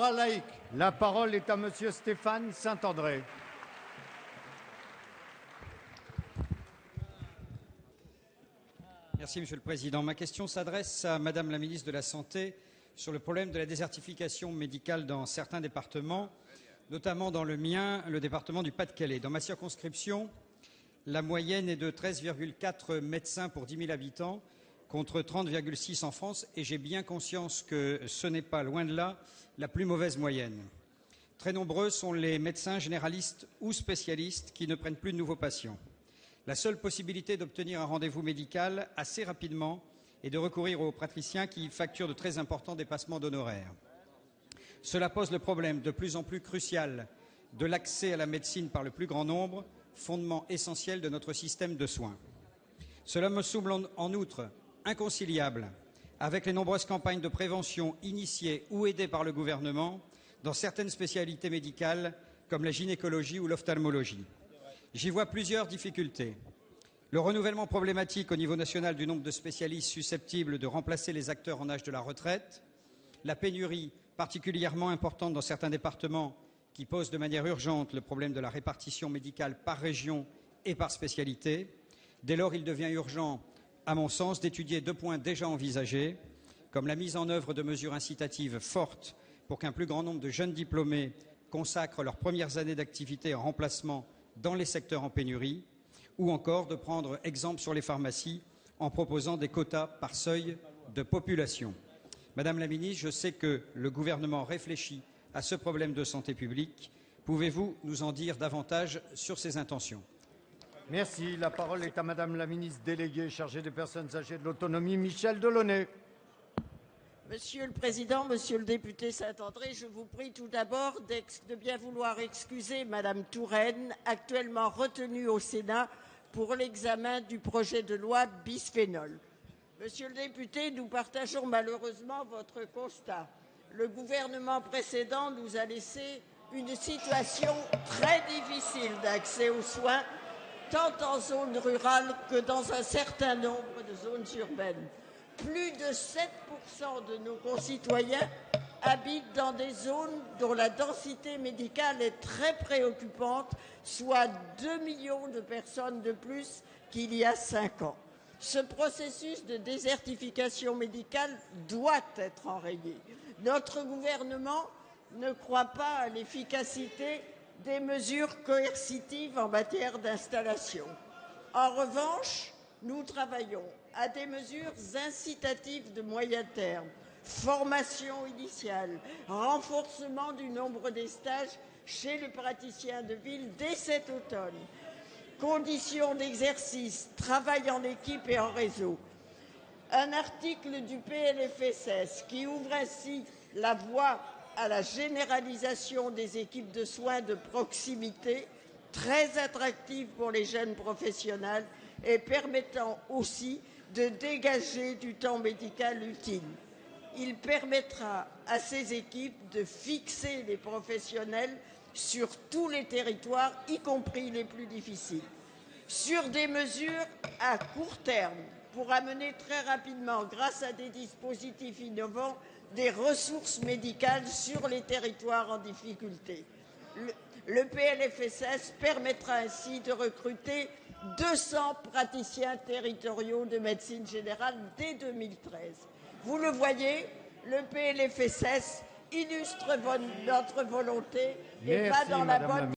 Laïque. La parole est à Monsieur Stéphane Saint-André. Merci Monsieur le Président. Ma question s'adresse à Madame la ministre de la Santé sur le problème de la désertification médicale dans certains départements, notamment dans le mien, le département du Pas-de-Calais. Dans ma circonscription, la moyenne est de 13,4 médecins pour 10 000 habitants, contre 30,6 en France, et j'ai bien conscience que ce n'est pas, loin de là, la plus mauvaise moyenne. Très nombreux sont les médecins généralistes ou spécialistes qui ne prennent plus de nouveaux patients. La seule possibilité d'obtenir un rendez-vous médical assez rapidement est de recourir aux praticiens qui facturent de très importants dépassements d'honoraires. Cela pose le problème de plus en plus crucial de l'accès à la médecine par le plus grand nombre, fondement essentiel de notre système de soins. Cela me semble en outre inconciliable avec les nombreuses campagnes de prévention initiées ou aidées par le gouvernement dans certaines spécialités médicales comme la gynécologie ou l'ophtalmologie. J'y vois plusieurs difficultés. Le renouvellement problématique au niveau national du nombre de spécialistes susceptibles de remplacer les acteurs en âge de la retraite, la pénurie particulièrement importante dans certains départements qui pose de manière urgente le problème de la répartition médicale par région et par spécialité. Dès lors, il devient urgent, à mon sens, d'étudier deux points déjà envisagés, comme la mise en œuvre de mesures incitatives fortes pour qu'un plus grand nombre de jeunes diplômés consacrent leurs premières années d'activité en remplacement dans les secteurs en pénurie, ou encore de prendre exemple sur les pharmacies en proposant des quotas par seuil de population. Madame la ministre, je sais que le gouvernement réfléchit à ce problème de santé publique. Pouvez-vous nous en dire davantage sur ses intentions ? Merci. La parole est à Madame la ministre déléguée chargée des personnes âgées et de l'autonomie, Michèle Delaunay. Monsieur le Président, Monsieur le député Saint-André, je vous prie tout d'abord de bien vouloir excuser Madame Touraine, actuellement retenue au Sénat pour l'examen du projet de loi bisphénol. Monsieur le député, nous partageons malheureusement votre constat. Le gouvernement précédent nous a laissé une situation très difficile d'accès aux soins, tant en zone rurale que dans un certain nombre de zones urbaines. Plus de 7% de nos concitoyens habitent dans des zones dont la densité médicale est très préoccupante, soit 2 millions de personnes de plus qu'il y a 5 ans. Ce processus de désertification médicale doit être enrayé. Notre gouvernement ne croit pas à l'efficacité des mesures coercitives en matière d'installation. En revanche, nous travaillons à des mesures incitatives de moyen terme, formation initiale, renforcement du nombre des stages chez les praticiens de ville dès cet automne, conditions d'exercice, travail en équipe et en réseau. Un article du PLFSS qui ouvre ainsi la voie à la généralisation des équipes de soins de proximité, très attractives pour les jeunes professionnels et permettant aussi de dégager du temps médical utile. Il permettra à ces équipes de fixer les professionnels sur tous les territoires, y compris les plus difficiles. Sur des mesures à court terme, pour amener très rapidement, grâce à des dispositifs innovants, des ressources médicales sur les territoires en difficulté. Le PLFSS permettra ainsi de recruter 200 praticiens territoriaux de médecine générale dès 2013. Vous le voyez, le PLFSS illustre notre volonté et va dans la bonne